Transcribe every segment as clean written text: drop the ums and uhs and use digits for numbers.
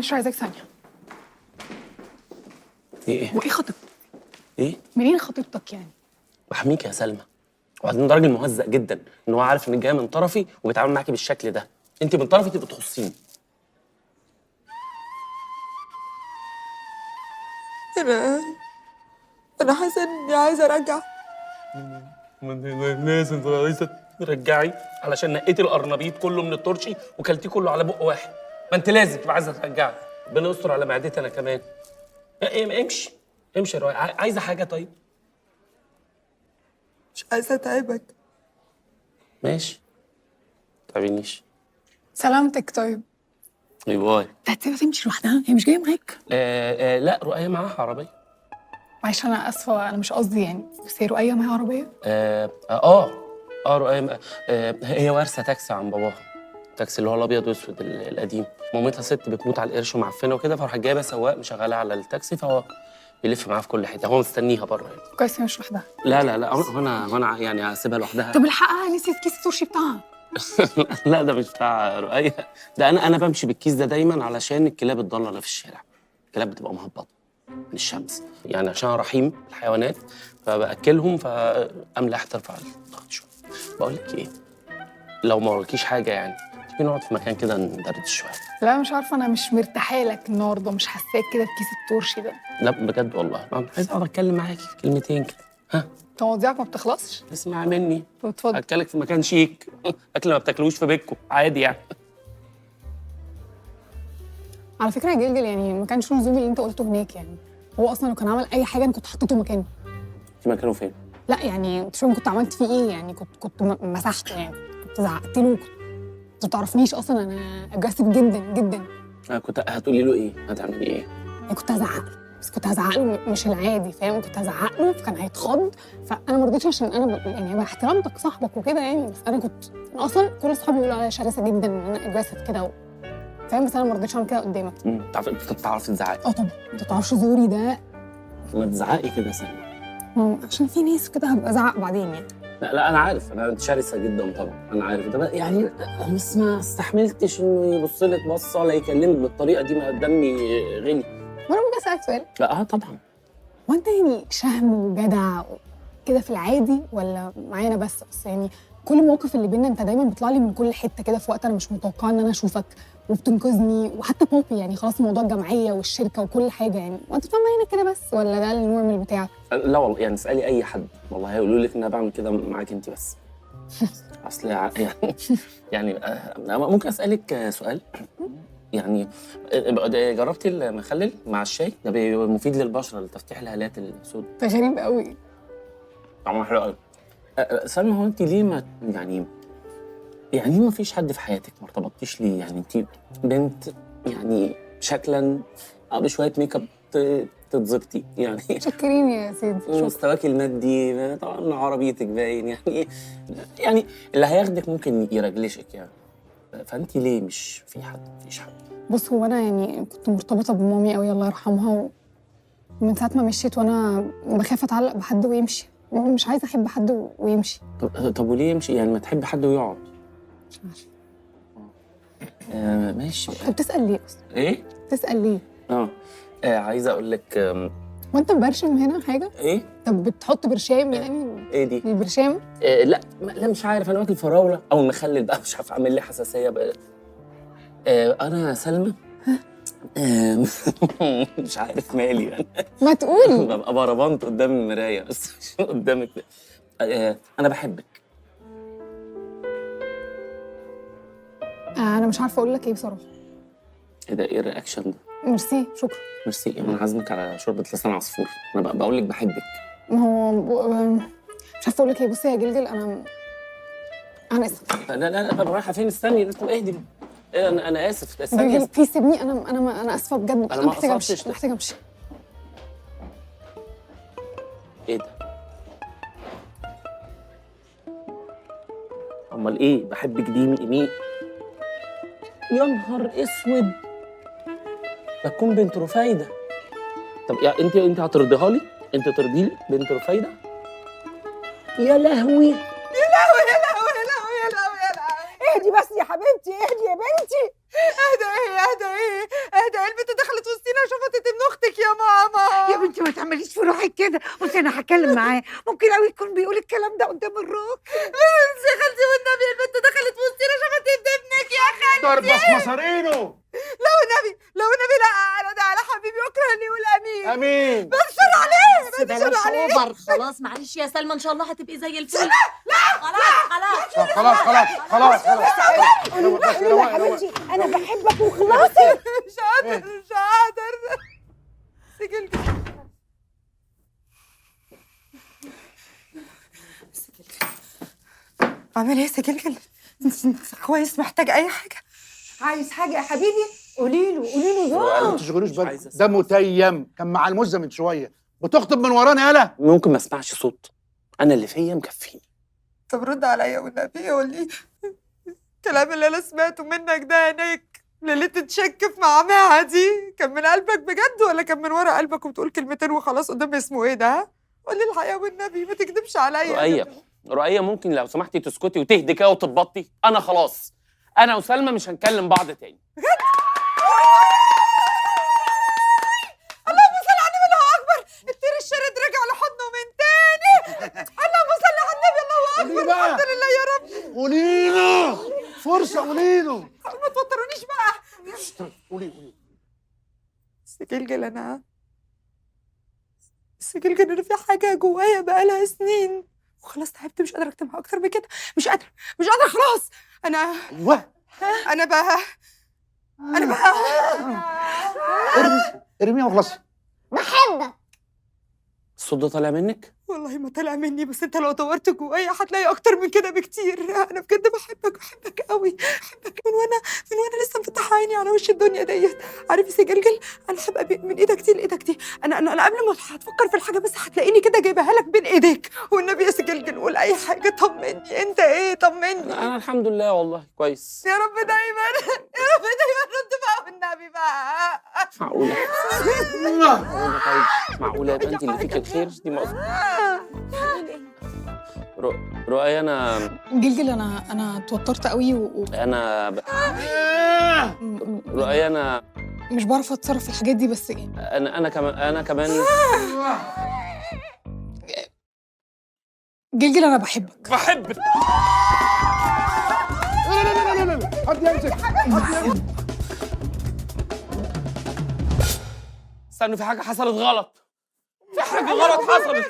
معلش عايزاك ثانيه. ايه وايه خطيبتك؟ ايه؟ منين خطيبتك يعني؟ بحميك يا سلمى. وبعدين ده راجل مهزأ جدا ان هو عارف انك جايه من طرفي وبيتعامل معاكي بالشكل ده. انت من طرفي تبقى تخصيني. انا حاسه اني عايزه ارجع. الناس انت عايزه ترجعي علشان نقيتي القرنبيط كله من الترشي وكلتيه كله على بق واحد. ما انت لازم تبقى عايزه ترجعي. ربنا يستر على معدتي انا كمان. امشي امشي يا رؤيا. عايزه حاجه طيب؟ مش عايزه اتعبك. ماشي. تعبينيش. سلامتك. طيب باي باي. هتسيبها تمشي لوحدها؟ هي مش جايه معاك؟ لا رؤيا معاها عربيه. معلش انا اسفه، انا مش قصدي يعني، بس هي رؤية معاها عربيه؟ رؤيا هي وارثه تاكسي عن باباها. التاكسي اللي هو الابيض واسود القديم. مامتها ست بتموت على القرش ومعفنه وكده، فراحت جايبه سواق مشغلها على التاكسي، فهو بيلف معاها في كل حته. هو مستنيها بره يعني. كويس هي مش لوحدها. لا هو انا يعني هسيبها لوحدها. طب الحقها، نسيت كيس السوشي بتاعها. لا ده مش بتاع رؤيا. ده انا بمشي بالكيس ده دايما علشان الكلاب الضاله اللي في الشارع. الكلاب بتبقى مهبطه من الشمس، يعني عشان رحيم الحيوانات فباكلهم، فاملاح ترفع الضغط شويه. بقول لك ايه، لو ما وراكيش حاجه يعني تيجي نقعد في مكان كده ندردش شويه. لا مش عارفه، انا مش مرتاحه لك النهارده، مش حاساك كده بكيس الترشي ده. لا بجد والله انا عايز اقعد اتكلم معاكي كلمتين كده. ها مواضيعك ما بتخلصش. اسمع مني. طب اتفضل. اكلك في مكان شيك. اكل ما بتاكلوش في بيتكم عادي يعني. على فكره يا جلجل، يعني ما كانش لزوم اللي انت قلته هناك يعني. هو اصلا لو كان عمل اي حاجه انا كنت حطيته مكانه. في مكانه فين؟ لا يعني انت شوف كنت عملت فيه ايه يعني، كنت مسحته يعني، كنت زعقت له. انت ما تعرفنيش اصلا، انا اجريسيف جدا جدا. انا كنت هتقولي له ايه؟ هتعملي ايه؟ يعني كنت هزعق له، بس كنت هزعق له مش العادي، فاهم؟ كنت هزعق له فكان هيتخض. فانا ما رضيتش عشان انا يعني انا احترمتك صاحبك وكده يعني، بس انا أنا اصلا كل اصحابي بيقولوا عليا شرسه جدا ان انا اجريسيف كده فاهم؟ بس انا ما رضيتش اعمل كده قدامك. بتعرفي تزعقي؟ طبعا. انت ما تعرفش زوري ده. ما تزعقي كده يا سلمى. عشان في ناس كده هبقى ازعق بعدين يعني. لا انا عارف، انت شرسه جدا طبعا، انا عارف ده يعني. بس ما استحملتش انه يبص لك بصه ولا يكلمك بالطريقه دي، ما دمي غلي. وانا ممكن اسالك سؤال؟ لا طبعا. هو انت يعني شهم وجدع كده في العادي ولا معانا بس يعني كل المواقف اللي بينا انت دايما بيطلع لي من كل حته كده في وقت انا مش متوقعه ان انا اشوفك، وبتنقذني، وحتى بابي يعني خلاص موضوع الجمعيه والشركه وكل حاجه يعني، وانت بتعمل هنا كده بس ولا ده النورمال بتاعك؟ لا والله يعني اسالي اي حد والله هيقولوا لك ان انا بعمل كده معاك انت بس. اصل يعني ممكن اسالك سؤال؟ يعني جربتي المخلل مع الشاي؟ ده مفيد للبشره لتفتيح الهالات السود. انت غريب قوي. طعمه حلو قوي. سلمى، هو انت ليه ما يعني ما فيش حد في حياتك ما ارتبطتيش ليه؟ يعني انت بنت يعني شكلا بشويه ميك اب تتظبطي يعني. شكرين يا سيدي. مستواك المادي طبعا، عربيتك باين يعني اللي هياخدك ممكن يرجلشك يعني. فانت ليه مش في حد؟ مفيش حد. بص هو انا يعني كنت مرتبطه بمامي قوي الله يرحمها، ومن ساعه ما مشيت وانا بخاف اتعلق بحد ويمشي، مش عايزه احب حد ويمشي. طب وليه يمشي يعني؟ ما تحب حد ويقعد. مش عارفه. ماشي. طب بتسال ليه اصلا؟ ايه؟ تسال ليه؟ عايزه اقول لك وانت مبرشم هنا حاجه؟ ايه؟ طب بتحط برشام يعني؟ ايه دي؟ البرشام؟ لا مش عارف، انا واكل فراوله او المخلل بقى مش عارف، عامل لي حساسيه بقى. انا سلمى مش عارف مالي يعني. ما تقولي. ببقى بربنت قدام المرايه بس عشان قدامك. انا بحبك. انا مش عارفه اقول لك ايه بصراحه. ايه ده؟ ايه الرياكشن ده؟ ميرسي، شكرا. ميرسي. انا عازمك على شوربه لسان عصفور. انا بقول لك بحبك. ما هو مش عارفه اقول لك ايه. بصي يا جلجل، انا اسفه. لا طب رايحه فين؟ استني، طب اهدي. انا اسف. جلجل بليز سيبني. انا اسفه بجد. انا ما محتاجه قصرتش. امشي، محتاجه امشي. ايه ده؟ امال ايه بحبك دي؟ مين؟ يا نهار اسود، ده تكون بنت رفايده. طب يا انت هترضيها لي؟ انت ترضي لي بنت رفايده؟ يا لهوي يا لهوي يا لهوي يا لهوي يا لهوي يا لهوي. اهدي بس يا حبيبتي، اهدي يا بنتي. اهدى ايه؟ اتعامل معاه، ممكن قوي يكون بيقول الكلام ده قدام الراجل. بس يا خالتي والنبي البنت دخلت في وسطينا شغلت في ابنك يا خالتي. ضربة في مصارينه. لو النبي لا انا ده على حبيبي واكره اللي يقول امين. امين. بنشر عليه بلاش عليه. اوفر. خلاص معلش يا سلمى، ان شاء الله هتبقي زي الفل. خلاص خلاص خلاص خلاص خلاص. يا حبيبتي انا بحبك وخلاصي. مش قادر سجل عامل ايه سجلجل؟ انت كويس؟ محتاج اي حاجه؟ عايز حاجه يا حبيبي؟ قولي له ما تشغلوش بالك، ده متيم كان مع المزه من شويه، بتخطب من ورانا يالا. ممكن ما اسمعش صوت، انا اللي فيا مكفيني. طب رد عليا والنبي قول لي الكلام اللي انا سمعته منك ده هناك اللي تتشك في معامعها دي كان من قلبك بجد ولا كان من ورا قلبك وبتقول كلمتين وخلاص قدام اسمه ايه ده؟ قول لي الحقيقه والنبي ما تكدبش عليا. رؤية ممكن لو سمحتي تسكتي وتهدي كده وتتبطي؟ انا خلاص، انا وسلمى مش هنكلم بعض تاني. اللهم صل على النبي، الله اكبر. الطير الشرد رجع لحضنه من تاني. اللهم صل على النبي، الله اكبر. الحمد لله يا رب. قولي له فرصه، قولي له. ما توترونيش بقى. قولي سجلجل سجلجل انا في حاجه جوايا بقالها سنين وخلاص تعبت، مش قادره اكتبها اكتر من كده. مش قادره خلاص. ايوه انا بقى ارميها وخلصي. الصوت ده طالع منك؟ والله ما طلع مني، بس انت لو دورت جوايا هتلاقي اكتر من كده بكتير. انا بجد بحبك قوي، بحبك من وانا لسه مفتحه عيني على وش الدنيا ديت. عارف يا سجلجل، انا هبقى من ايدك دي لايدك دي. انا قبل ما هتفكر في الحاجه بس هتلاقيني كده جايبها لك بين ايديك. والنبي يا سجلجل قول اي حاجه، طمني. انت ايه؟ طمني. انا الحمد لله والله كويس. يا رب دايما رد بقى والنبي بقى. معقولة؟ معقولة يبقى انت اللي فيك الخير؟ دي رؤية انا جلجل انا اتوترت قوي رؤية انا مش بعرف اتصرف في الحاجات دي، بس انا كمان جلجل انا بحبك. لا حد يمسك. استنوا، في حاجة حصلت غلط. في حاجة غلط حصلت.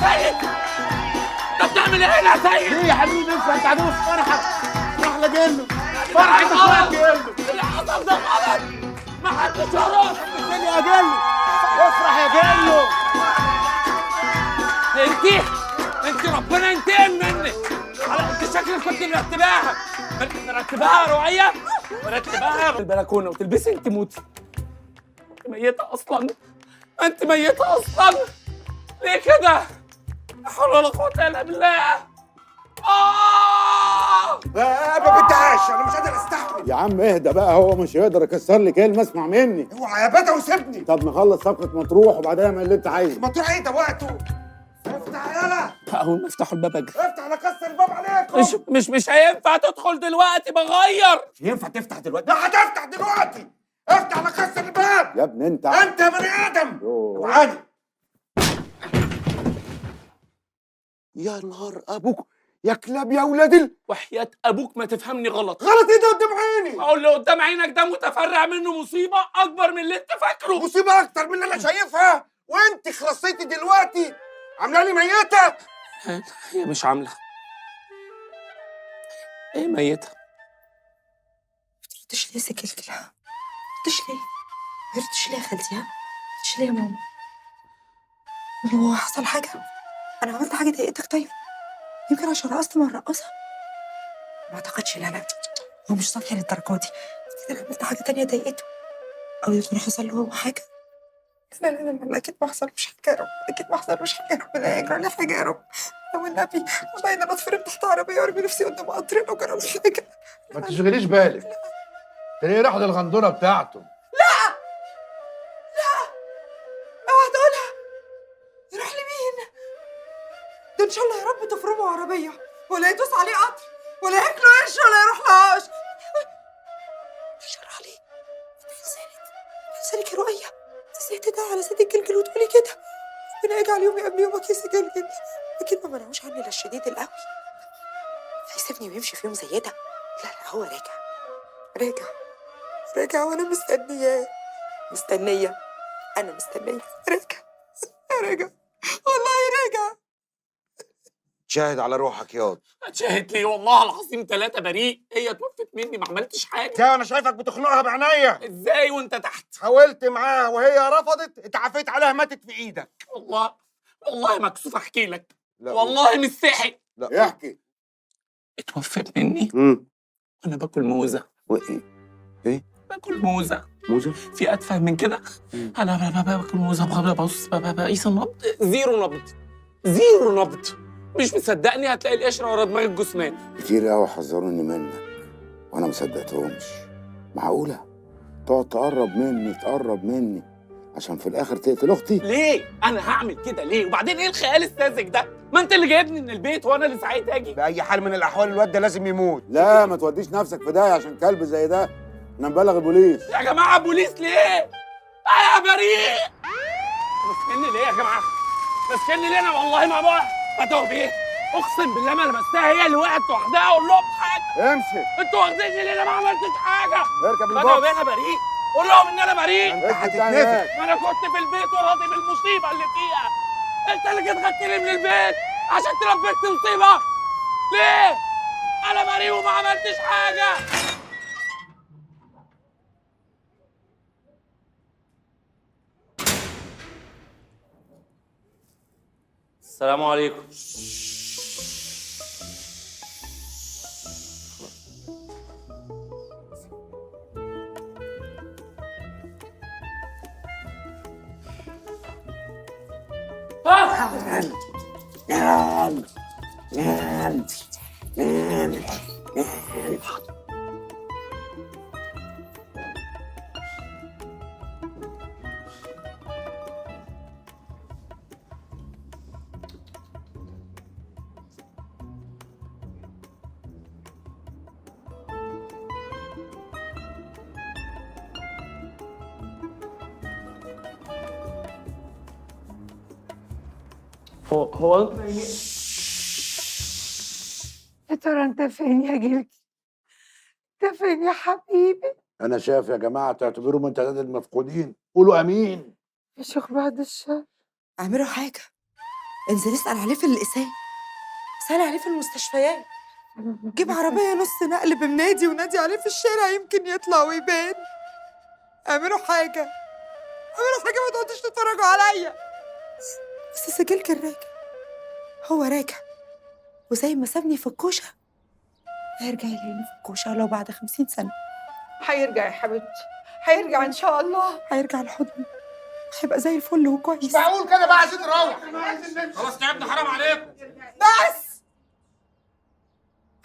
سيد، انت بتعمل ايه هنا يا سيد؟ ليه يا حبيبي انت عدو في فرحك؟ راح لجله فرحك غلط. جله. اللي حصل ده غلط. ما حدش يعرف. الدنيا يا جله، افرح يا جله. انت ربنا ينتقم منك. انت شكلك كنت مرتباها يا رؤية، مرتباها في البلكونة وتلبسي انت موتي. انت ميتة اصلا، انت ميتة اصلا. ليه كده؟ لا حول ولا قوة الا بالله. ما بدهاش، انا مش قادر استحمل. يا عم اهدى بقى، هو مش هيقدر يكسر لي كلمه، اسمع مني. اوعى يا بدا وسيبني. طب نخلص صفقه مطروح وبعدها اعمل اللي انت عايزه. ما تروح ايه ده وقته؟ افتح يالا، اول ما افتحوا الباب اجري. افتح انا اكسر الباب عليكم. مش هينفع تدخل دلوقتي، بغير. مش ينفع تفتح دلوقتي. لا هتفتح دلوقتي، افتح انا اكسر الباب. يا ابني انت يا بني ادم. اوعاني. يا نهار ابوك يا كلاب يا ولاد وحياة ابوك ما تفهمني غلط. غلط ايه ده قدام عيني؟ اقول اللي قدام عينك ده متفرع منه مصيبة اكبر من اللي انت فاكره. مصيبه اكتر من اللي انا شايفها، وانت خلصتي دلوقتي عامله لي ميته. هي مش عاملة، هي ميتة. تردش ليه يا سجلجل؟ تردش ليه؟ تردش ليه يا خالتي؟ تردش ليه يا ماما؟ هو حصل حاجة؟ أنا عملت حاجة ضايقتك طيب؟ يمكن عشان رقصت مع الرقاصة؟ ما أعتقدش، لا هو مش صافي للدرجة دي. أنا عملت حاجة تانية ضايقته أو يكون حصل له هو حاجة. لا أكيد ما حصلوش حاجة يا رب، أكيد ما حصلوش حاجة يا رب، لا يجرى لي حاجة يا رب. لو النبي والله أنا بتفرم تحت عربية وأرمي نفسي قدام قطر لو جرى لي حاجة. ما تشغليش بالك. تلاقيه راح للغندوره بتاعته. اوعى تقولها. يروح لمين؟ ده ان شاء الله يا رب تفرموا عربيه ولا يدوس عليه قطر ولا ياكلوا قرش ولا يروح لهاش. شر عليه. لسانك يا رؤية. ازاي تدعي على سيد الجلجل وتقولي كده؟ ربنا يجعل يومي قبل يومك يا سيد الجلجل. اكيد ما منعوش عني الا الشديد القوي. هيسيبني ويمشي في يوم زي ده؟ لا هو راجع وانا مستنياه. انا مستنيه. راجع والله راجع. شاهد على روحك ياض. شاهد ليه؟ والله العظيم 3 بريء. هي توفت مني، ما عملتش حاجه. ازاي انا شايفك بتخنقها بعينيا؟ ازاي وانت تحت؟ حاولت معاها وهي رفضت، اتعافيت عليها ماتت في ايدك. والله مكسوف احكي لك. لا والله مستحي. لا احكي. اتوفت مني وانا باكل موزه. ايه؟ باكل موزه. موزه؟ في اتفه من كده؟ انا باكل موزه، ببص بقيس النبض، زيرو نبض. مش مصدقني؟ هتلاقي القشره ورا دماغ الجثمان. كتير قوي حذروني منك وانا ما صدقتهمش. معقوله تقعد تقرب مني عشان في الاخر تقتل اختي؟ ليه؟ انا هعمل كده ليه؟ وبعدين ايه الخيال الساذج ده؟ ما انت اللي جايبني من البيت وانا اللي سعيت اجي. باي حال من الاحوال الواد ده لازم يموت. لا ما توديش نفسك في داهيه عشان كلب زي ده. انا مبلغ البوليس. يا جماعه بوليس ليه؟ انا بريء. ماسكني ليه يا جماعه؟ ماسكني ليه؟ انا والله ما بقى فتوه بيه. اقسم بالله ما لمستها، هي اللي وقعت لوحدها. اقول لهم حاجه. امشي. انتوا واخديني ليه؟ انا ما عملتش حاجه. اركب فتوه البوكس. بيه انا بريء. قول لهم ان انا بريء. انت هتتنفخ. ما انا كنت في البيت وراضي بالمصيبه اللي فيها. انت اللي جيت خدتني من البيت عشان تلبسني مصيبه. ليه؟ انا بريء وما عملتش حاجه. السلام عليكم. هو يا ترى انت فين يا جلجل؟ انت فين يا حبيبي؟ انا شايف يا جماعه تعتبروا من تعداد المفقودين. قولوا امين. يا شيخ بعد الشر. اعملوا حاجه. انزل اسال عليه في الاسام. اسال عليه في المستشفيات. جيب عربيه نص نقل بمنادي ونادي عليه في الشارع يمكن يطلع ويبان. اعملوا حاجه. ما تقعدوش تتفرجوا عليا. بس سجلك راجع. هو راجع. وزي ما سابني في الكوشه هيرجع يلاقيني في الكوشه لو بعد 50 سنه. هيرجع يا حبيبتي، هيرجع ان شاء الله. هيرجع لحضني. هيبقى زي الفل وكويس. معقول كده بقى؟ عايزين نروح. خلاص تعبنا، حرام عليكم. بس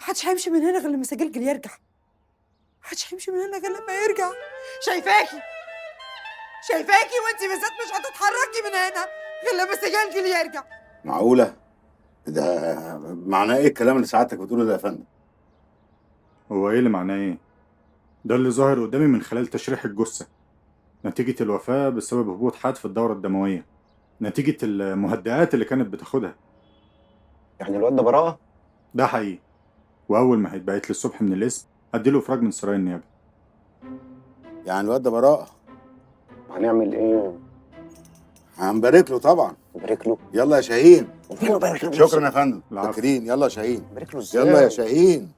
محدش هيمشي من هنا غير لما سجلجل يرجع. محدش هيمشي من هنا غير لما يرجع. شايفاكي وانتي بالذات مش هتتحركي من هنا غير لما سجلجل يرجع. معقوله؟ ده معناه ايه الكلام اللي سعادتك بتقوله ده يا فندم؟ هو ايه اللي معناه ايه؟ ده اللي ظاهر قدامي من خلال تشريح الجثة. نتيجة الوفاة بسبب هبوط حاد في الدورة الدموية، نتيجة المهدئات اللي كانت بتاخدها. يعني الواد ده براءه؟ ده حقيقي. وأول ما هيتبعت لي الصبح من القسم هديله إفراج من سرايا النيابة. يعني الواد ده براءه؟ هنعمل ايه؟ هنبارك له طبعا. نبارك له؟ يلا يا شاهين. وفين نبارك له؟ شكرا يا فندم. العفو. فاكرين. يلا يا شاهين. نبارك له ازاي؟ يلا يا شاهين.